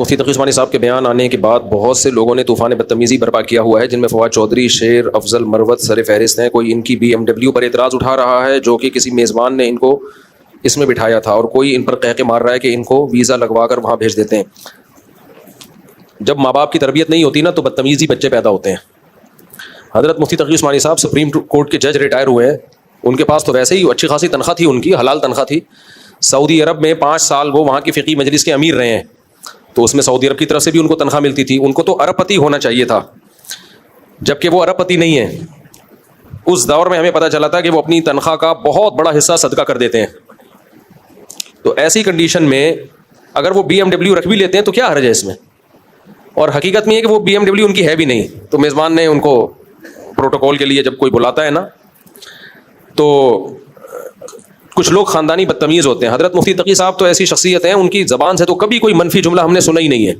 مفتی تقی عثمانی صاحب کے بیان آنے کے بعد بہت سے لوگوں نے طوفان بدتمیزی برپا کیا ہوا ہے، جن میں فواد چودھری، شیر افضل، مروت سر فہرست ہیں۔ کوئی ان کی BMW پر اعتراض اٹھا رہا ہے جو کہ کسی میزبان نے ان کو اس میں بٹھایا تھا، اور کوئی ان پر قہقے مار رہا ہے کہ ان کو ویزا لگوا کر وہاں بھیج دیتے ہیں۔ جب ماں باپ کی تربیت نہیں ہوتی نا تو بدتمیزی بچے پیدا ہوتے ہیں۔ حضرت مفتی تقی عثمانی صاحب سپریم کورٹ کے جج ریٹائر ہوئے ہیں، ان کے پاس تو ویسے ہی اچھی خاصی تنخواہ تھی، ان کی حلال تنخواہ تھی۔ سعودی عرب میں 5 سال وہ وہاں کی فقہی مجلس کے امیر رہے ہیں، تو اس میں سعودی عرب کی طرف سے بھی ان کو تنخواہ ملتی تھی۔ ان کو تو ارب پتی ہونا چاہیے تھا، جبکہ وہ ارب پتی نہیں ہیں۔ اس دور میں ہمیں پتہ چلا تھا کہ وہ اپنی تنخواہ کا بہت بڑا حصہ صدقہ کر دیتے ہیں۔ تو ایسی کنڈیشن میں اگر وہ BMW رکھ بھی لیتے ہیں تو کیا حرج ہے اس میں؟ اور حقیقت میں یہ کہ وہ BMW ان کی ہے بھی نہیں، تو میزبان نے ان کو پروٹوکول کے لیے جب کوئی بلاتا ہے نا تو کچھ لوگ خاندانی بدتمیز ہوتے ہیں۔ حضرت مفتی تقی صاحب تو ایسی شخصیت ہیں، ان کی زبان سے تو کبھی کوئی منفی جملہ ہم نے سنا ہی نہیں ہے،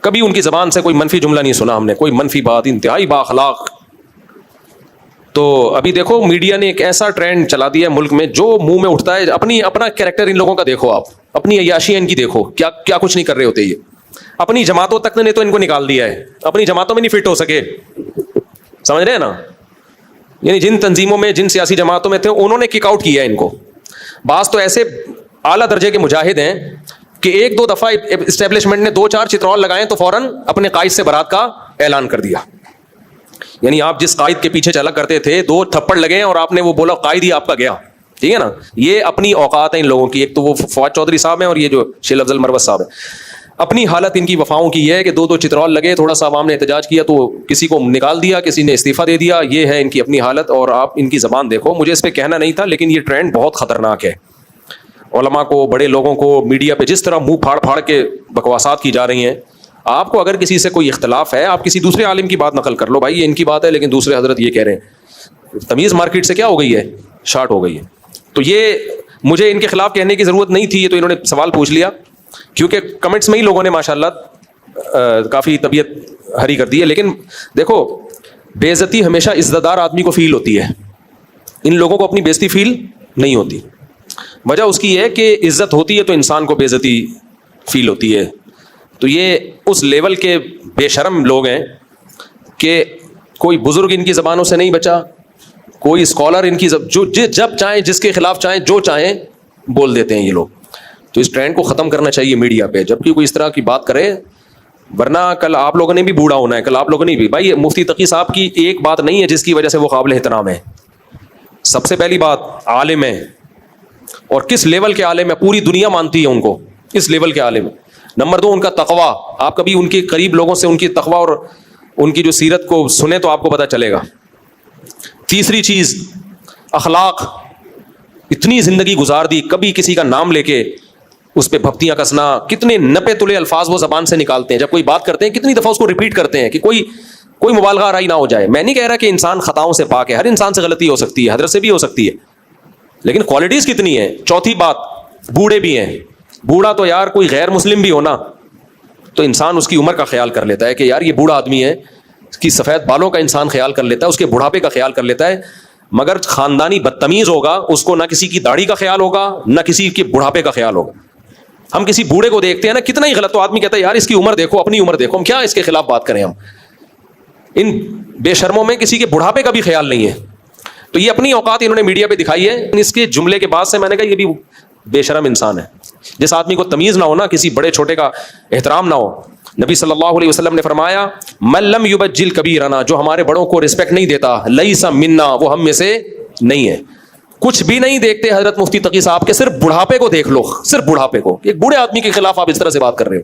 کبھی ان کی زبان سے کوئی منفی جملہ نہیں سنا ہم نے، کوئی منفی بات، انتہائی بااخلاق۔ تو ابھی دیکھو میڈیا نے ایک ایسا ٹرینڈ چلا دیا ہے ملک میں، جو منہ میں اٹھتا ہے اپنا کریکٹر ان لوگوں کا دیکھو، آپ اپنی عیاشیاں ان کی دیکھو، کیا کچھ نہیں کر رہے ہوتے یہ۔ اپنی جماعتوں تک نے تو ان کو نکال دیا ہے، اپنی جماعتوں میں نہیں فٹ ہو سکے، سمجھ رہے ہیں نا؟ یعنی جن تنظیموں میں، جن سیاسی جماعتوں میں تھے، انہوں نے کک آؤٹ کیا ہے ان کو۔ بعض تو ایسے اعلیٰ درجے کے مجاہد ہیں کہ 1-2 دفعہ اسٹیبلشمنٹ نے 2-4 چترول لگائے تو فوراً اپنے قائد سے برات کا اعلان کر دیا۔ یعنی آپ جس قائد کے پیچھے چلا کرتے تھے، 2 تھپڑ لگے اور آپ نے وہ بولا قائد ہی آپ کا گیا، ٹھیک ہے نا؟ یہ اپنی اوقات ہیں ان لوگوں کی۔ ایک تو وہ فواد چودھری صاحب ہیں، اور یہ جو شیر افضل مروت صاحب ہیں۔ اپنی حالت ان کی وفاؤں کی یہ ہے کہ 2 چترول لگے، تھوڑا سا عوام نے احتجاج کیا تو کسی کو نکال دیا، کسی نے استعفیٰ دے دیا۔ یہ ہے ان کی اپنی حالت، اور آپ ان کی زبان دیکھو۔ مجھے اس پہ کہنا نہیں تھا، لیکن یہ ٹرینڈ بہت خطرناک ہے۔ علماء کو، بڑے لوگوں کو میڈیا پہ جس طرح منہ پھاڑ پھاڑ کے بکواسات کی جا رہی ہیں، آپ کو اگر کسی سے کوئی اختلاف ہے، آپ کسی دوسرے عالم کی بات نقل کر لو، بھائی یہ ان کی بات ہے لیکن دوسرے حضرت یہ کہہ رہے ہیں۔ تمیز مارکیٹ سے کیا ہو گئی ہے؟ شارٹ ہو گئی ہے۔ تو یہ مجھے ان کے خلاف کہنے کی ضرورت نہیں تھی، یہ تو انہوں نے سوال پوچھ لیا، کیونکہ کمنٹس میں ہی لوگوں نے ماشاءاللہ کافی طبیعت ہری کر دی ہے۔ لیکن دیکھو، بے عزتی ہمیشہ عزت دار آدمی کو فیل ہوتی ہے، ان لوگوں کو اپنی بے عزتی فیل نہیں ہوتی۔ وجہ اس کی ہے کہ عزت ہوتی ہے تو انسان کو بے عزتی فیل ہوتی ہے۔ تو یہ اس لیول کے بے شرم لوگ ہیں کہ کوئی بزرگ ان کی زبانوں سے نہیں بچا، کوئی اسکالر ان کی جب چاہیں، جس کے خلاف چاہیں، جو چاہیں بول دیتے ہیں یہ لوگ۔ تو اس ٹرینڈ کو ختم کرنا چاہیے میڈیا پہ، جب کہ کوئی اس طرح کی بات کرے، ورنہ کل آپ لوگوں نے بھی بوڑھا ہونا ہے، کل آپ لوگوں نے بھی۔ بھائی مفتی تقی صاحب کی ایک بات نہیں ہے جس کی وجہ سے وہ قابل احترام ہے۔ سب سے پہلی بات، عالم ہے، اور کس لیول کے عالم ہے، پوری دنیا مانتی ہے ان کو، اس لیول کے عالم۔ نمبر 2، ان کا تقویٰ۔ آپ کبھی ان کے قریب لوگوں سے ان کی تقویٰ اور ان کی جو سیرت کو سنیں تو آپ کو پتہ چلے گا۔ تیسری چیز، اخلاق۔ اتنی زندگی گزار دی، کبھی کسی کا نام لے کے اس پہ بھپتیاں کسنا، کتنے نپے تلے الفاظ وہ زبان سے نکالتے ہیں، جب کوئی بات کرتے ہیں کتنی دفعہ اس کو ریپیٹ کرتے ہیں کہ کوئی مبالغہ آرائی نہ ہو جائے۔ میں نہیں کہہ رہا کہ انسان خطاؤں سے پاک ہے، ہر انسان سے غلطی ہو سکتی ہے، حضرت سے بھی ہو سکتی ہے، لیکن کوالٹیز کتنی ہیں۔ چوتھی بات، بوڑھے بھی ہیں۔ بوڑھا تو یار کوئی غیر مسلم بھی ہونا تو انسان اس کی عمر کا خیال کر لیتا ہے کہ یار یہ بوڑھا آدمی ہے، اس کی سفید بالوں کا انسان خیال کر لیتا ہے، اس کے بڑھاپے کا خیال کر لیتا ہے۔ مگر خاندانی بدتمیز ہوگا، اس کو نہ کسی کی داڑھی کا خیال ہوگا، نہ کسی کے بڑھاپے کا خیال ہوگا۔ ہم کسی بوڑھے کو دیکھتے ہیں نا، کتنا ہی غلط تو آدمی کہتا ہے یار اس کی عمر دیکھو، اپنی عمر دیکھو، ہم کیا اس کے خلاف بات کریں؟ ہم ان بے شرموں میں کسی کے بڑھاپے کا بھی خیال نہیں ہے۔ تو یہ اپنی اوقات انہوں نے میڈیا پہ دکھائی ہے۔ اس کے جملے کے بعد سے میں نے کہا یہ بھی بے شرم انسان ہے۔ جس آدمی کو تمیز نہ ہو نا، کسی بڑے چھوٹے کا احترام نہ ہو۔ نبی صلی اللہ علیہ وسلم نے فرمایا، من لم یبجل کبیرنا، جو ہمارے بڑوں کو رسپیکٹ نہیں دیتا، لیس منا، وہ ہم میں سے نہیں ہے۔ کچھ بھی نہیں دیکھتے حضرت مفتی تقی صاحب کے، صرف بڑھاپے کو دیکھ لو، صرف بڑھاپے کو۔ ایک بوڑھے آدمی کے خلاف آپ اس طرح سے بات کر رہے ہو۔